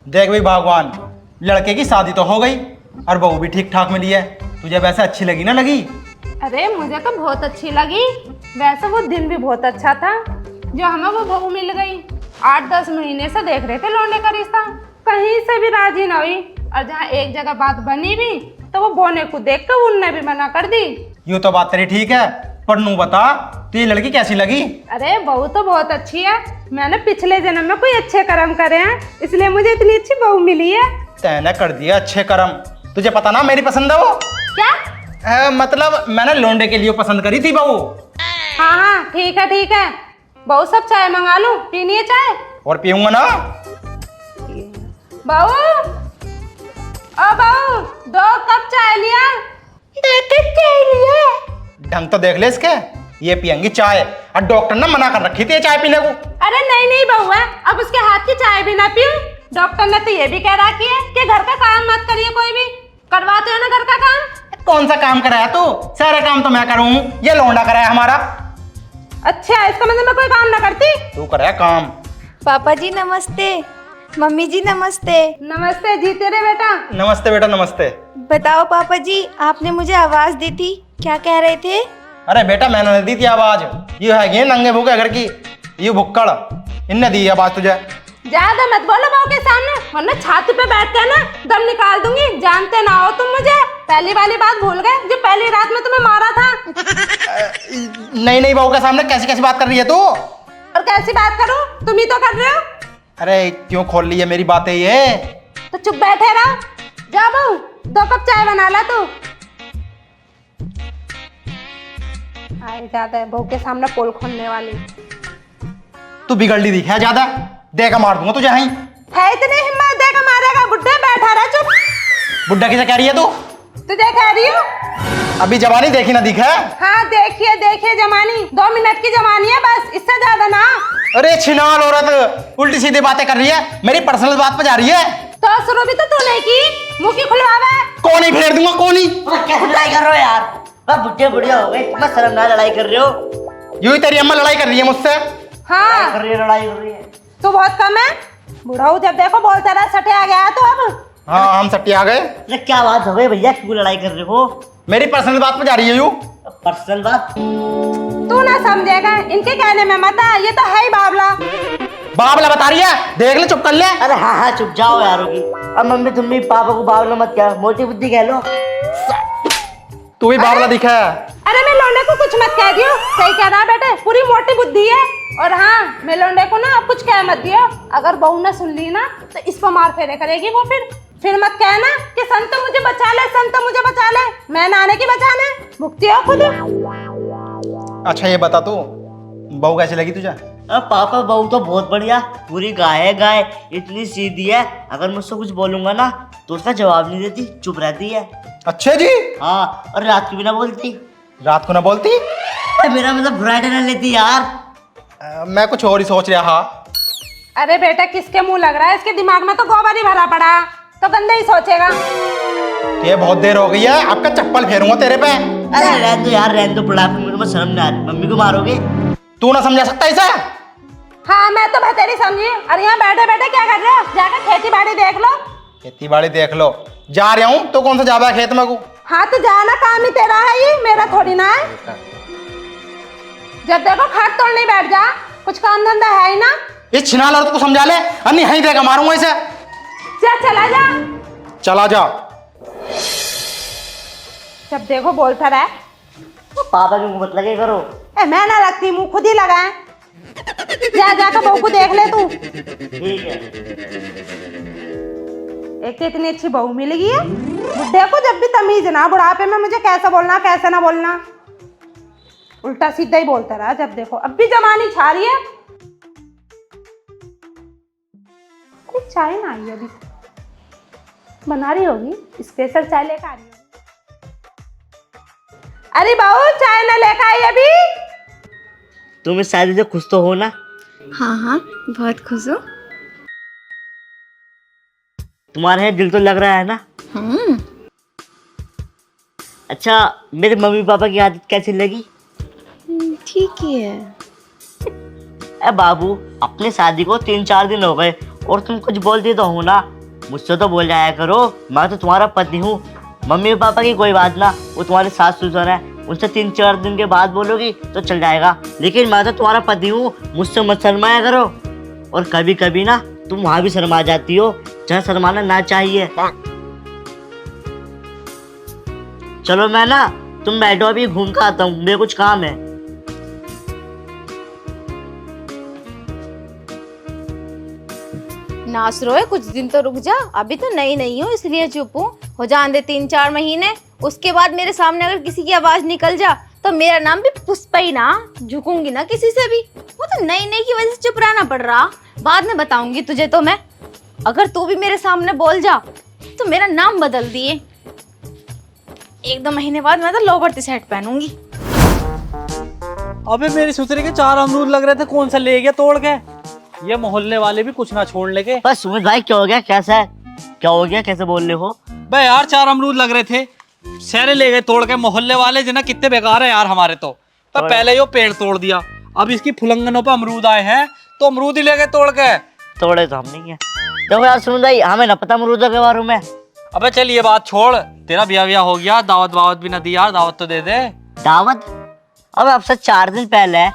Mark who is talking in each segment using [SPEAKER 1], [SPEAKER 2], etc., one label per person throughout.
[SPEAKER 1] देख भाई भगवान, लड़के की शादी तो हो गई और बहू भी ठीक ठाक मिली है। तुझे वैसे अच्छी लगी ना लगी?
[SPEAKER 2] अरे मुझे तो बहुत अच्छी लगी। वैसे वो दिन भी बहुत अच्छा था जो हमें वो बहू मिल गई। 8-10 महीने से देख रहे थे लौंडे का रिश्ता, कहीं से भी राजी न हुई। और जहाँ एक जगह बात बनी भी तो वो बोने को देख कर उनने भी मना कर दी।
[SPEAKER 1] यूँ तो बात तेरी ठीक है, पर नू बता तुझे लड़की कैसी लगी?
[SPEAKER 2] अरे बहू तो बहुत अच्छी है। मैंने पिछले जन्म में कोई अच्छे कर्म करे हैं, इसलिए मुझे इतनी अच्छी बहू मिली है।
[SPEAKER 1] तैने कर दिया अच्छे कर्म। तुझे पता ना मेरी पसंद है वो।
[SPEAKER 2] क्या?
[SPEAKER 1] मतलब मैंने लौंडे के लिए पसंद करी थी बहू।
[SPEAKER 2] हाँ हाँ ठीक है ठीक है। बहू सब चाय मंगा लूं, पीनी है चाय?
[SPEAKER 1] और पीऊंगा ना।
[SPEAKER 2] बहू, ओ बहू 2 कप चाय लिया। 2 कप चाय लिया।
[SPEAKER 1] ढंग तो देख ले इसके, ये पियेंगी चाय और डॉक्टर ने मना कर रखी थी ये चाय पीने को।
[SPEAKER 2] अरे नहीं नहीं बहू है, अब उसके हाथ की चाय भी ना पीऊं। डॉक्टर ने तो ये भी कह रखी है कि घर का काम मत करिए, कोई भी करवाते हो ना घर का काम।
[SPEAKER 1] कौन सा काम कराया तू? सारे काम तो मैं करूँ, ये लौंडा कराया हमारा।
[SPEAKER 2] अच्छा इसका मतलब मैं कोई काम ना करती?
[SPEAKER 1] तू कराया काम।
[SPEAKER 3] पापा जी नमस्ते, मम्मी जी नमस्ते।
[SPEAKER 2] नमस्ते जी तेरे बेटा।
[SPEAKER 1] नमस्ते बेटा नमस्ते।
[SPEAKER 3] बताओ पापा जी, आपने मुझे आवाज दी थी, क्या कह रहे थे?
[SPEAKER 1] अरे बेटा मैंने नहीं दी थी आवाज, ये है ये नंगे भूखे घर की, ये भुक्कड़, इनने दी आवाज तुझे।
[SPEAKER 2] ज्यादा मत बोलो बहू के सामने, वरना छाती पे बैठ के ना दम निकाल दूंगी। जानते ना हो तुम मुझे, पहली वाली बात भूल गए जो पहली रात में तुम्हें मारा था।
[SPEAKER 1] नहीं नहीं बहू के सामने कैसी कैसी बात कर रही है तू?
[SPEAKER 2] और कैसी बात करूं, तुम ही तो कर रहे हो।
[SPEAKER 1] अरे क्यों खोल ली है मेरी बातें ये?
[SPEAKER 2] तो चुप बैठे रहो। जा बहू 2 कप चाय बना ला तू। आए ज्यादा है बहू के सामने पोल खोलने वाली।
[SPEAKER 1] तू बिगड़ली दिखा ज्यादा, देखा मार दूंगा तुझे। यहीं
[SPEAKER 2] है इतनी हिम्मत, देखा मारेगा। बुड्ढे बैठा रहा चुप।
[SPEAKER 1] बुड्ढा किसे कह रही है तू?
[SPEAKER 2] तुझे कह रही हूँ।
[SPEAKER 1] अभी जवानी देखी ना दिखा?
[SPEAKER 2] हाँ देखिए देखिए जवानी, 2 मिनट की जवानी है बस, इससे ज्यादा ना।
[SPEAKER 1] अरे छिनाल औरत, उल्टी सीधी बातें कर रही है, मेरी पर्सनल बात पे जा रही है।
[SPEAKER 2] तो शुरू भी तो तूने की, मुंह की खुलवावे।
[SPEAKER 1] कौन ही फेर दूंगा कौन ही।
[SPEAKER 4] क्या लड़ाई कर रहे हो यार? बुढ़े बुढ़िया हो गए, मैं शर्मनाक लड़ाई कर रहे हो।
[SPEAKER 1] यूं ही तेरी अम्मा लड़ाई कर रही है मुझसे।
[SPEAKER 2] हाँ
[SPEAKER 4] कर रही है, लड़ाई कर रही है।
[SPEAKER 2] तू बहुत कम है। बुढ़ाऊ जब देखो बोलता रहा, सटे आ गया तो अब।
[SPEAKER 1] हाँ हम सट्टी आ गए।
[SPEAKER 4] अरे क्या बात हो गई भैया, क्यों लड़ाई कर रहे हो?
[SPEAKER 1] मेरी पर्सनल बात पे जा रही है यूं।
[SPEAKER 4] पर्सनल बात?
[SPEAKER 2] तू ना समझेगा, इनके कहने में मत आ, ये तो है ही बाबला।
[SPEAKER 1] बाबला बता रही है, देख ले चुप कर ले।
[SPEAKER 4] अरे हाँ हाँ चुप जाओ यार होगी। अब मम्मी तुम भी पापा को बावला मत क्या, मोटी बुद्धि कह लो।
[SPEAKER 1] तू भी बाबला दिखा है।
[SPEAKER 2] अरे मैं लौंडे को कुछ मत कह दियो, सही कह रहा बेटे, पूरी मोटी बुद्धि है। और हाँ मैं लौंडे को ना अब कुछ कह मत दियो, अगर बहू ने सुन ली ना तो इस पर मार फेरे करेगी वो। फिर मत कहना कि संत मुझे बचा ले, संत मुझे बचा ले। मैं नाने की बचाने भुगती हो खुद।
[SPEAKER 1] अच्छा ये बता तू, बहू कैसी लगी तुझे?
[SPEAKER 4] अब पापा बहू तो बहुत बढ़िया, पूरी गाय है गाय, इतनी सीधी है। अगर मुझसे कुछ बोलूंगा ना तो उसका जवाब नहीं देती, चुप रहती है।
[SPEAKER 1] अच्छे जी।
[SPEAKER 4] हाँ और रात को भी ना बोलती।
[SPEAKER 1] रात को ना बोलती?
[SPEAKER 4] मेरा मतलब बुरा ना लेती यार।
[SPEAKER 1] मैं कुछ और ही सोच रहा।
[SPEAKER 2] अरे बेटा किसके मुंह लग रहा है, इसके दिमाग में तो गोबर ही भरा पड़ा, तो गंदे ही सोचेगा।
[SPEAKER 1] ये बहुत देर हो गई है, आपका चप्पल फेरूंगा तेरे पे।
[SPEAKER 4] अरे रहने दो यार, रहने दो, बुढ़ापे में तुम्हें शर्म नहीं आती? मम्मी को मारोगे?
[SPEAKER 1] तू ना समझा सकता इसे?
[SPEAKER 2] हाँ मैं तो बतेरी समझी। अरे यहाँ बैठे बैठे क्या कर रहे हो, जाकर खेती बाड़ी देख लो।
[SPEAKER 1] खेती बाड़ी देख लो, जा रहा हूँ तो कौन सा जावा खेत में को?
[SPEAKER 2] हाँ तो जाना, काम ही तेरा है, ये मेरा थोड़ी ना है। जब देखो खाट तोड़ने बैठ जा, कुछ काम धंधा है ही ना।
[SPEAKER 1] इस छिनाल औरत को समझा ले, अन्नी यहीं देगा मारूंगा इसे।
[SPEAKER 2] चला जा।
[SPEAKER 1] चला जा।
[SPEAKER 2] जब देखो बोलता रहा।
[SPEAKER 4] पापा की मुंह मत लगे करो।
[SPEAKER 2] मैं ना लगती, मुंह खुद ही लगाए। जा जाकर बहू को देख ले तू।
[SPEAKER 4] ठीक है।
[SPEAKER 2] एक तो इतनी अच्छी बहू मिल गई है, बुढ़े को जब भी तमीज ना, बुढ़ापे में मुझे कैसे बोलना कैसे ना बोलना, उल्टा सीधा ही बोलता रहा। जब देखो अब भी जवानी छा रही है। कुछ चाय ना आई अभी, बना रही होगी, स्पेशल चाय लेकर आ रही होगी। अरे बहू चाय ना लेकर आई अभी?
[SPEAKER 4] तुम इस शादी से खुश तो हो ना?
[SPEAKER 3] हाँ हाँ बहुत खुश हूँ।
[SPEAKER 4] तुम्हारे दिल तो लग रहा है ना? अच्छा मेरे मम्मी पापा की आदत कैसी लगी?
[SPEAKER 3] ठीक ही है।
[SPEAKER 4] बाबू अपने शादी को 3-4 दिन हो गए और तुम कुछ बोलती तो हो ना, मुझसे तो बोल जाया करो, मैं तो तुम्हारा पति हूँ। मम्मी पापा की कोई बात ना, वो तुम्हारे सास ससुर है, उनसे 3-4 दिन के बाद बोलोगी तो चल जाएगा, लेकिन मैं तो तुम्हारा पति हूँ, मुझसे मत शर्माया करो। और कभी कभी ना तुम वहां भी शर्मा जाती हो जहाँ शर्माना ना चाहिए। चलो मैं ना, तुम बैठो, अभी घूम कर आता हूँ, मेरे कुछ काम है।
[SPEAKER 3] नाच रो है, कुछ दिन तो रुक जा, अभी तो नई नहीं हूँ इसलिए चुप हूँ। हो जान दे 3-4 महीने, उसके बाद मेरे सामने अगर किसी की आवाज निकल जा तो मेरा नाम भी पुष्पा ही ना, झुकूंगी ना किसी से भी। वो तो नई नई की वजह से चुप रहना पड़ रहा, बाद में बताऊंगी तुझे तो मैं। अगर तू भी मेरे सामने बोल जा तो मेरा नाम बदल दिए। 1-2 महीने बाद मैं तो लोवर टी शर्ट पहनूंगी।
[SPEAKER 5] अबे मेरी सुतरी के 4 अमरूद लग रहे थे, कौन सा ले गया तोड़ के? ये मोहल्ले वाले भी कुछ ना छोड़ लेके।
[SPEAKER 4] बस सुमित भाई, क्या हो गया, कैसा है, क्या हो गया, कैसे बोल रहे हो?
[SPEAKER 5] बे यार 4 अमरूद लग रहे थे, सारे ले गए तोड़ के मोहल्ले वाले, जना कितने बेकार है यार हमारे तो। पहले यो पेड़ तोड़ दिया, अब इसकी फुलंगनों पे अमरूद आए हैं तो अमरूद ही ले गए तोड़ के।
[SPEAKER 4] तोड़े तो हम नहीं है। देखो यार सुमित भाई, हमें ना पता अमरूदों के बारे में।
[SPEAKER 5] अबे चल ये बात छोड़, तेरा ब्याह हो गया, दावत वावत भी ना दी यार, दावत तो दे दे।
[SPEAKER 4] दावत? अब आपसे 4 दिन पहले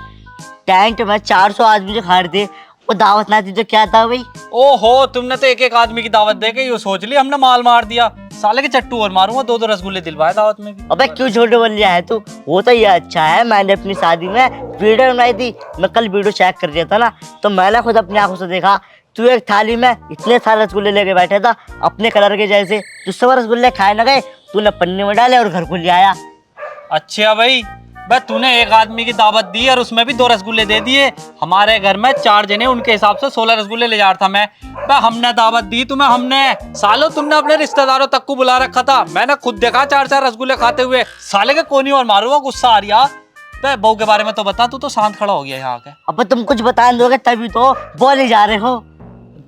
[SPEAKER 4] टेंट में 400 आदमी जो खा रहे थे, वो दावत ना दी तो क्या था भाई?
[SPEAKER 5] ओहो, तुमने तो एक आदमी की दावत दे के ये सोच ली हमने माल मार दिया। साले के चट्टू और मारूंगा, 2-2 रसगुल्ले दिलवाए दावत में भी।
[SPEAKER 4] अबे क्यों छोटे बोल रहा है तू? वो तो ये अच्छा है, मैंने अपनी शादी में वीडियो बनाई थी, मैं कल वीडियो चेक कर रहा था ना, तो मैंने खुद अपनी आंखों से देखा, तू एक थाली में इतने सारे रसगुल्ले लेके बैठा था अपने कलर के जैसे, जो सब रसगुल्ले खाए ना गए, तूने पन्ने में डाले और घर को ले आया।
[SPEAKER 5] अच्छा भाई, बस तूने एक आदमी की दावत दी और उसमें भी 2 रसगुल्ले दे दिए। हमारे घर में 4 जने, उनके हिसाब से 16 रसगुल्ले ले जा रहा था मैं। हमने दावत दी तुम्हें, हमने सालों, तुमने अपने रिश्तेदारों तक को बुला रखा था, मैंने खुद देखा 4-4 रसगुल्ले खाते हुए। साले के कोनी और मारूंगा, गुस्सा आ रहा। बहू के बारे में तो बता, तू तो शांत खड़ा हो गया यहाँ के।
[SPEAKER 4] अब तुम कुछ बता दोगे तभी तो बोले जा रहे हो।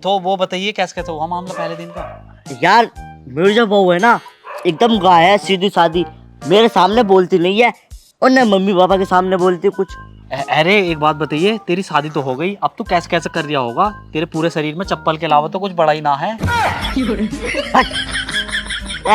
[SPEAKER 5] तो वो बताइए कैसे कैसे हुआ मामला पहले दिन का?
[SPEAKER 4] यार मेरी जो बहू है ना, एकदम गाय है, सीधी सादी, मेरे सामने बोलती नहीं है और न मम्मी पापा के सामने बोलती कुछ।
[SPEAKER 5] अरे एक बात बताइए, तेरी शादी तो हो गई, अब तू कैसे कैसे कर रहा होगा? तेरे पूरे शरीर में चप्पल के अलावा तो कुछ बड़ा ही ना है।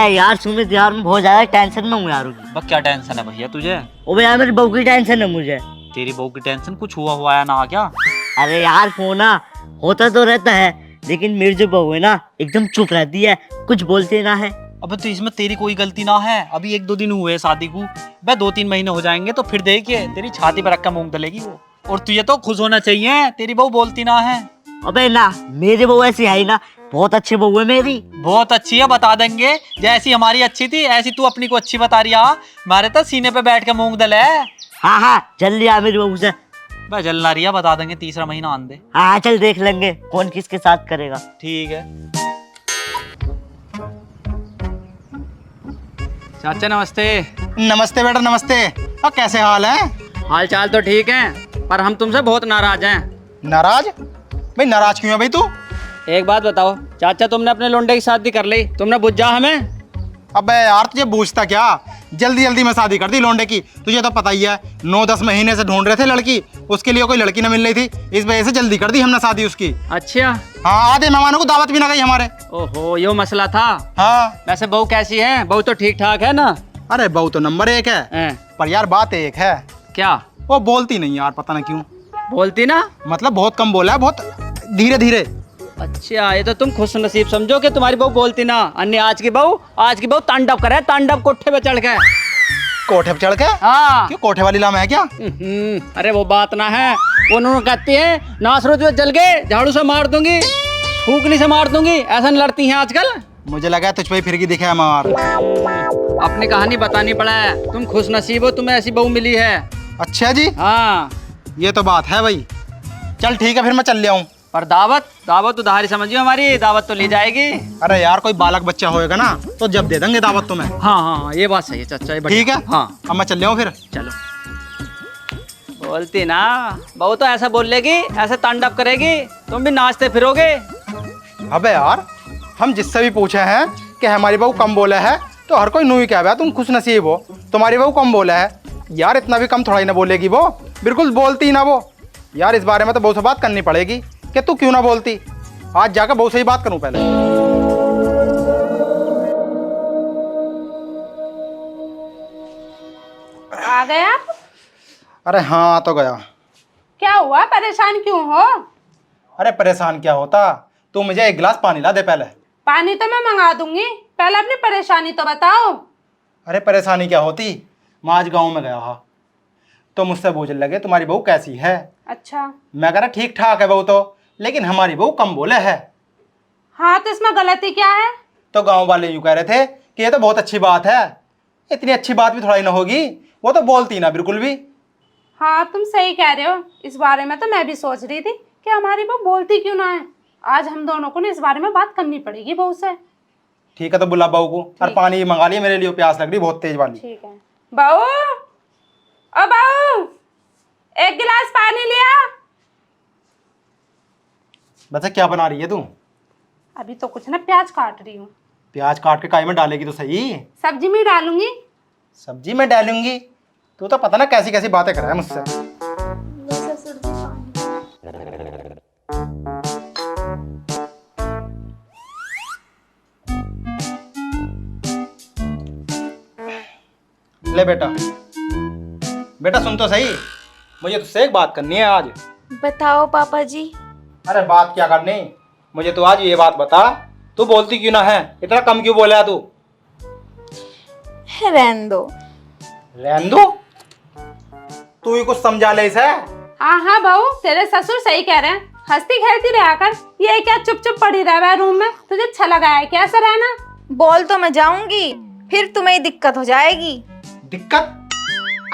[SPEAKER 4] यार सुमित यार, मैं बहुत ज्यादा टेंशन में हूँ यार।
[SPEAKER 5] बस क्या टेंशन है भैया तुझे?
[SPEAKER 4] ओबे यार, मेरी बहू की टेंशन है मुझे।
[SPEAKER 5] तेरी बहू की टेंशन? कुछ हुआ है ना क्या?
[SPEAKER 4] अरे यार फोना होता तो रहता है, लेकिन मेरी जो बहू है ना, एकदम चुप रहती है, कुछ बोलते ना है।
[SPEAKER 5] अबे तो इसमें तेरी कोई गलती ना है, अभी 1-2 दिन हुए शादी को, बस 2-3 महीने हो जाएंगे तो फिर देखिए तेरी छाती पर रख कर मूंग दलेगी वो। और तुझे तो खुश होना चाहिए, तेरी बहू बोलती ना है।
[SPEAKER 4] अबे ना, मेरी बहू ऐसी है ही ना, बहुत अच्छी बहू है मेरी।
[SPEAKER 5] बहुत अच्छी है, बता देंगे, जैसी हमारी अच्छी थी ऐसी तू अपनी को अच्छी बता रही है। हमारे तो सीने पे बैठ के मूंग दल है।
[SPEAKER 4] हाँ हाँ, चल लिया मेरी बहू से।
[SPEAKER 5] बस जलना रही है, बता देंगे 3रा महीना आन दे।
[SPEAKER 4] हाँ चल देख लेंगे कौन किसके साथ करेगा।
[SPEAKER 5] ठीक है। चाचा नमस्ते।
[SPEAKER 1] नमस्ते बेटा, नमस्ते। और कैसे हाल है?
[SPEAKER 5] हाल चाल तो ठीक है, पर हम तुमसे बहुत नाराज हैं।
[SPEAKER 1] नाराज? भाई नाराज क्यों है भाई तू?
[SPEAKER 5] एक बात बताओ चाचा, तुमने अपने लोंडे की शादी कर ली, तुमने बुझा हमें?
[SPEAKER 1] अबे यार तुझे पूछता क्या, जल्दी जल्दी में शादी कर दी लोंडे की। तुझे तो पता ही है, 9-10 महीने से ढूंढ रहे थे लड़की, उसके लिए कोई लड़की न मिल रही थी, इस वजह से जल्दी कर दी हमने शादी उसकी।
[SPEAKER 5] अच्छा।
[SPEAKER 1] हाँ, आधे मेहमानों को दावत भी ना गई हमारे।
[SPEAKER 5] ओहो, यो मसला था।
[SPEAKER 1] हाँ।
[SPEAKER 5] वैसे बहू कैसी है? बहू तो ठीक ठाक है ना?
[SPEAKER 1] अरे बहू तो नंबर 1 है, पर यार बात एक है।
[SPEAKER 5] क्या?
[SPEAKER 1] वो बोलती नहीं यार, पता ना क्यों।
[SPEAKER 5] बोलती ना?
[SPEAKER 1] मतलब बहुत कम बोला है, बहुत धीरे धीरे।
[SPEAKER 5] अच्छा, ये तो तुम खुश नसीब समझो कि तुम्हारी बहू बोलती ना। अन्य आज की बहू तांडव करे, तांडव कोठे पे चढ़ के।
[SPEAKER 1] कोठे पे चढ़ के?
[SPEAKER 5] हाँ।
[SPEAKER 1] क्यों, कोठे वाली लाम है क्या?
[SPEAKER 5] अरे वो बात ना है, वो उन्होंने कहती है नासरो जो जल गए, झाड़ू से मार दूंगी, फूकनी से मार दूंगी, ऐसा लड़ती हैं आजकल।
[SPEAKER 1] मुझे लगा तुझ पे फिर की दिखे मार।
[SPEAKER 5] अपनी कहानी बतानी पड़ा है, तुम खुश नसीब हो, तुम्हें ऐसी बहू मिली है।
[SPEAKER 1] अच्छा जी।
[SPEAKER 5] हाँ,
[SPEAKER 1] ये तो बात है भाई। चल ठीक है, फिर मैं चल ले आऊँ।
[SPEAKER 5] पर दावत उधारी समझियो, हमारी दावत तो ली जाएगी।
[SPEAKER 1] अरे यार कोई बालक बच्चा होएगा ना तो जब दे देंगे दावत तुम्हें।
[SPEAKER 5] हाँ, ये बात सही है चाचा,
[SPEAKER 1] ठीक है।
[SPEAKER 5] हाँ,
[SPEAKER 1] अब मैं चल ले आऊँ फिर।
[SPEAKER 5] चलो। बोलती ना बहू तो ऐसा बोलेगी, ऐसे तांडव करेगी, तुम भी नाचते फिरोगे।
[SPEAKER 1] अबे यार, हम जिससे भी पूछे हैं कि हमारी बहू कम बोले है, तो हर कोई नू ही कह तुम खुश नसीब हो, तुम्हारी बहू कम बोले है। यार इतना भी कम थोड़ा ही ना बोलेगी वो, बिल्कुल बोलती ही ना वो। यार इस बारे में तो बहू से बात करनी पड़ेगी कि तू क्यों ना बोलती। आज जाकर बहू से ही बात करूं पहले।
[SPEAKER 2] आ गए आप?
[SPEAKER 1] अरे हाँ, आ तो गया।
[SPEAKER 2] क्या हुआ, परेशान क्यों हो?
[SPEAKER 1] अरे परेशान क्या होता, तू मुझे एक गिलास पानी ला दे पहले।
[SPEAKER 2] पानी तो मैं मंगा दूंगी, पहले अपनी परेशानी तो बताओ।
[SPEAKER 1] अरे परेशानी क्या होती, मैं आज गाँव में गया हा तो मुझसे पूछने लगे तुम्हारी बहू कैसी है।
[SPEAKER 2] अच्छा।
[SPEAKER 1] मैं कह रहा ठीक ठाक है बहू तो, लेकिन हमारी बहू कम बोले है।
[SPEAKER 2] हाँ तो इसमें गलती क्या है?
[SPEAKER 1] तो गांव वाले यूं कह रहे थे कि ये तो बहुत अच्छी बात है। इतनी अच्छी बात भी थोड़ा ही ना होगी, वो तो बोलती ना बिल्कुल भी।
[SPEAKER 2] हाँ तुम सही कह रहे हो, इस बारे में तो मैं भी सोच रही थी कि हमारी बहू बोलती क्यों ना है। आज हम दोनों को ना इस बारे में बात करनी पड़ेगी बहू से।
[SPEAKER 1] ठीक है तो बुला बहू को, और पानी मंगा लिया मेरे लिए, प्यास लग रही बहुत तेज वाली।
[SPEAKER 2] ठीक है। बहू, ओ बहू, एक गिलास पानी लिया।
[SPEAKER 1] वैसे क्या बना रही है तू?
[SPEAKER 2] अभी तो कुछ ना, प्याज काट रही हूँ।
[SPEAKER 1] प्याज काट के काई में डालेगी तो सही।
[SPEAKER 2] सब्जी में डालूंगी।
[SPEAKER 1] सब्जी में डालूंगी? तू तो पता ना कैसी कैसी बातें कर रहा है मुझसे। ले बेटा, बेटा सुन तो सही, मुझे तुझसे एक बात करनी है आज।
[SPEAKER 3] बताओ पापा जी।
[SPEAKER 1] अरे बात क्या करनी, मुझे तो आज ये बात बता, तू बोलती क्यों ना है, इतना कम क्यों बोला तू?
[SPEAKER 3] रहने दो।
[SPEAKER 1] रहने दो? तू ही कुछ समझा ले इसे।
[SPEAKER 2] हाँ हाँ बहू, तेरे ससुर सही कह रहे हैं, हंसती खेलती रहा कर। ये क्या चुप चुप पड़ी रहा है रूम में? तुझे अच्छा लगा है क्या ऐसा रहना?
[SPEAKER 3] बोल तो मैं जाऊंगी, फिर तुम्हें दिक्कत हो जाएगी।
[SPEAKER 1] दिक्कत?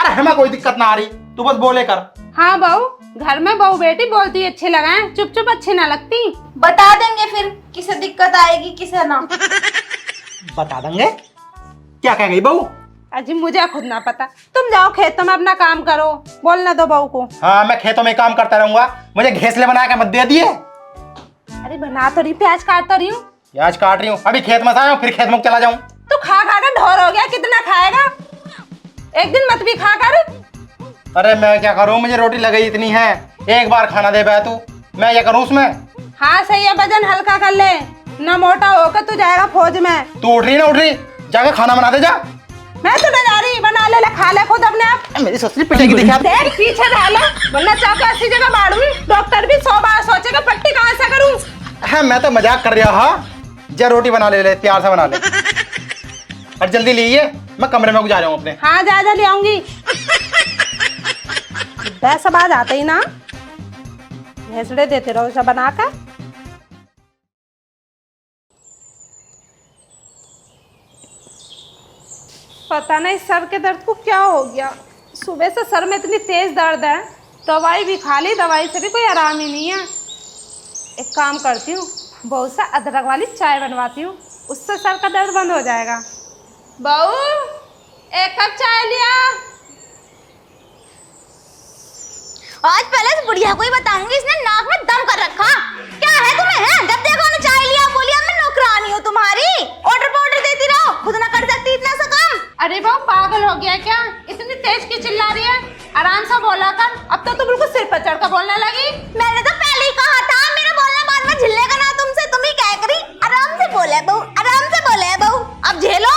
[SPEAKER 1] अरे हमें कोई दिक्कत ना आ रही, तू बस बोले कर।
[SPEAKER 2] हाँ बहू, घर में बहू बेटी बोलती अच्छी लगाए, चुप चुप अच्छी ना लगती।
[SPEAKER 3] बता देंगे फिर किसे दिक्कत आएगी किसे ना।
[SPEAKER 1] बता देंगे? क्या कह गई बहू?
[SPEAKER 2] अजी मुझे खुद ना पता, तुम जाओ खेतों में अपना काम करो, बोलने दो बहू को।
[SPEAKER 1] हाँ मैं खेतों में काम करता रहूंगा, मुझे घेसले बना के मत दे दिए।
[SPEAKER 2] अरे बना तो रही, प्याज काट तो रही हूँ।
[SPEAKER 1] प्याज काट रही हूँ, अभी खेत में से आया हूँ, फिर खेत में चला जाऊँ।
[SPEAKER 2] तू खा खा कर ढोर हो गया, कितना खाएगा? एक दिन मत भी खा कर।
[SPEAKER 1] अरे मैं क्या करूँ, मुझे रोटी लगी इतनी है, एक बार खाना दे बे तू, मैं ये करूँ उसमें?
[SPEAKER 2] हाँ सही है, वजन हल्का कर ले, ना मोटा होकर तू जाएगा फौज में।
[SPEAKER 1] तू उठ रही ना उठ रही, जाके खाना बना दे जा।
[SPEAKER 2] मैं तो नहीं जा रही, बना ले, खा ले खुद अपने आप।
[SPEAKER 1] मेरी ससुरी पिटेगी दिखा।
[SPEAKER 2] देख पीछे रह ले, वरना चाक ऐसी जगह मारूंगी, डॉक्टर भी 100 बार सोचेगा पट्टी कहाँ से करूँ।
[SPEAKER 1] हाँ मैं तो मजाक कर रहा हा, जा रोटी बना ले, प्यार से बना ले, और जल्दी लीजिए, मैं कमरे में जा रहा हूँ अपने।
[SPEAKER 2] हाँ जा ले आऊंगी। वैसा बात आते ही ना भेसड़े देते रहो सब बनाकर। पता नहीं सर के दर्द को क्या हो गया, सुबह से सर में इतनी तेज दर्द है, दवाई भी खा ली, दवाई से भी कोई आराम ही नहीं है। एक काम करती हूँ, बहुत सा अदरक वाली चाय बनवाती हूँ, उससे सर का दर्द बंद हो जाएगा। बहू, एक कप चाय लिया।
[SPEAKER 3] आज पहले इस बुढ़िया को ही बताऊंगी, इसने नाक में दम कर रखा। क्या है तुम्हें है? जब देखो ना चाय लिया, बोलिया मैं नौकरानी हूँ तुम्हारी, ऑर्डर पे ऑर्डर देती रहो, खुद ना कर सकती इतना सा काम।
[SPEAKER 2] अरे बहू पागल हो गया क्या, इतनी तेज क्यों चिल्ला रही है? आराम से बोला कर, अब तो तू बिल्कुल सिर पर चढ़कर बोलने लगी।
[SPEAKER 3] मैंने तो पहले ही कहा था, मेरा बोलना बाद में झिल्लेगा ना तुमसे, तुम ही क्या करी। आराम से बोले बहू, आराम से बोले बहू, अब झेलो।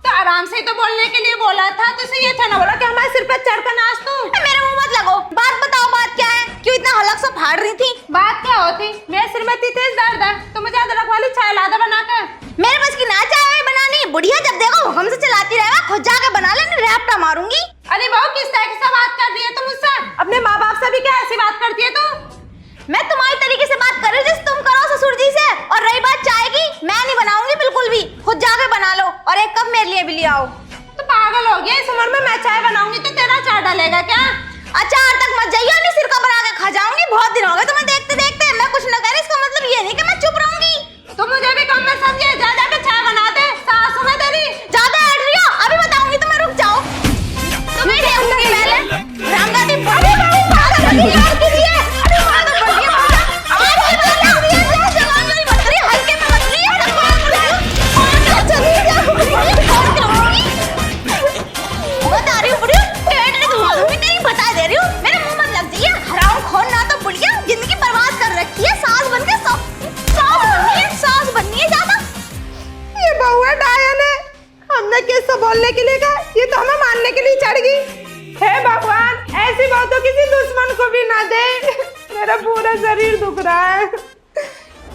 [SPEAKER 2] तो आराम से ही तो बोलने के लिए बोला था, तो इसे ये था ना बोला कि हमारे सिर पर चढ़कर नाच तू।
[SPEAKER 3] मेरे मुंह मत लगो, बात बताओ, बात क्या है? क्यों इतना हलक सा फाड़ रही थी?
[SPEAKER 2] बात क्या होती, मेरे सिर में इतनी तेज दर्द है, तो मुझे अदरक वाली चाय ला दे बनाकर।
[SPEAKER 3] मेरे बस की ना चाय बनानी, बुढ़िया जब देखो हुक्म से चलाती रहेगा, खुद जाके बना ले, नहीं रैपटा मारूंगी।
[SPEAKER 2] अरे बहू किस तरह से बात कर रही है तुम मुझसे? अपने माँ बाप से भी क्या ऐसी बात करती है तू?
[SPEAKER 3] मैं तुम्हारी तरीके से बात कर रही हूँ जैसे तुम करो ससुर जी से। और रही बात चाय की, मैं नहीं बनाऊंगी बिल्कुल भी, खुद जाके बना लो, और एक कप मेरे लिए भी ले आओ।
[SPEAKER 2] तो पागल हो गया, इस उम्र में मैं चाय बनाऊंगी तो तेरा चाय डालेगा क्या?
[SPEAKER 3] अचार तक मत जाइए, नहीं सिर का बना के खा जाऊंगी। बहुत दिन हो गए तुम्हें देखते देखते, मैं कुछ न कह रही, इसका मतलब ये नहीं कि मैं चुप रहूंगी।
[SPEAKER 2] तो मुझे भी कम में समझे, जा जाके चाय बना दे, सासू में तेरी।
[SPEAKER 3] ज्यादा हट रही हो, अभी बताऊंगी तुम्हें, रुक जाओ। तुम्हें देखूंगी पहले, रामगाती बड़ी बड़ी पागल बनी यार के लिए। अरे पागल बन गई, आवाज नहीं बदल रही है, जवान नहीं बन रही, हल्के में बन रही है, पागल चली जा, फोन करूंगी। बता रही हूँ बुढ़िया, पेट नहीं धुआ दूंगी तेरी, बता दे रही हूँ, मेरे मुंह मत लग जाइए। हराम खोर ना तो बुढ़िया, जिंदगी बर्बाद
[SPEAKER 2] को भी ना दे, मेरा पूरा शरीर दुख रहा है।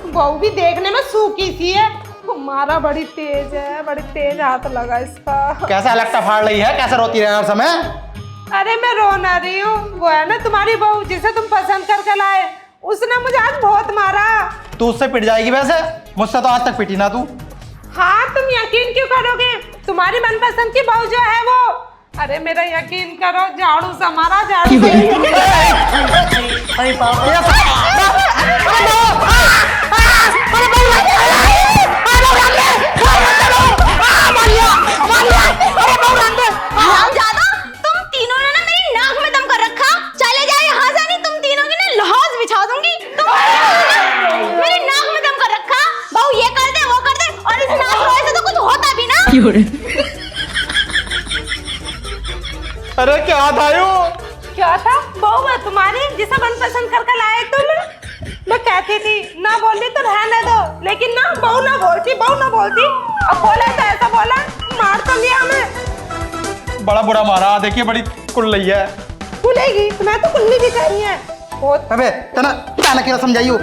[SPEAKER 2] बहू भी देखने में सूखी सी है, हमारा बड़ी तेज है, बड़ी तेज हाथ लगा इसका।
[SPEAKER 1] कैसा लगता फाड़ रही है, कैसे रोती रहे हर समय?
[SPEAKER 2] अरे मैं रो ना रही हूँ, वो है ना तुम्हारी बहू जिसे तुम पसंद करके लाए, उसने मुझे आज बहुत मारा।
[SPEAKER 1] तू उससे पिट जाएगी वैसे, मुझसे तो आज तक पिटी ना तू।
[SPEAKER 2] हाँ तुम यकीन क्यों करोगे, तुम्हारी मनपसंद की बहू जो है वो, अरे मेरा यकीन करो, झाड़ू से मारा, झाड़ू से।
[SPEAKER 4] अरे पापा
[SPEAKER 3] ज्यादा तुम तीनों ने ना मेरी नाक में दम कर रखा। चले जाओ यहाँ से, नहीं तुम तीनों की ना लहाज बिछा दूंगी। तुम मेरी नाक में दम कर रखा, बहू ये कर दे वो कर दे, और इस नाक रोए से तो कुछ होता भी ना।
[SPEAKER 1] अरे क्या था यो?
[SPEAKER 2] क्या था? बहू है तुम्हारी जिसे मनपसंद करके लाए तुम। मैं कहती थी ना बोली तो रहने दो, लेकिन ना बहू ना बोलती, बहू ना बोलती। अब बोला तो ऐसा बोला, मार तो लिया हमें।
[SPEAKER 1] बड़ा बुरा मारा, देखिए बड़ी कुल्लई है।
[SPEAKER 2] कुलेगी, तुम्हें तो कुल्ली भी कह रही है बहुत।
[SPEAKER 1] अबे तना तना क्या समझाइयो?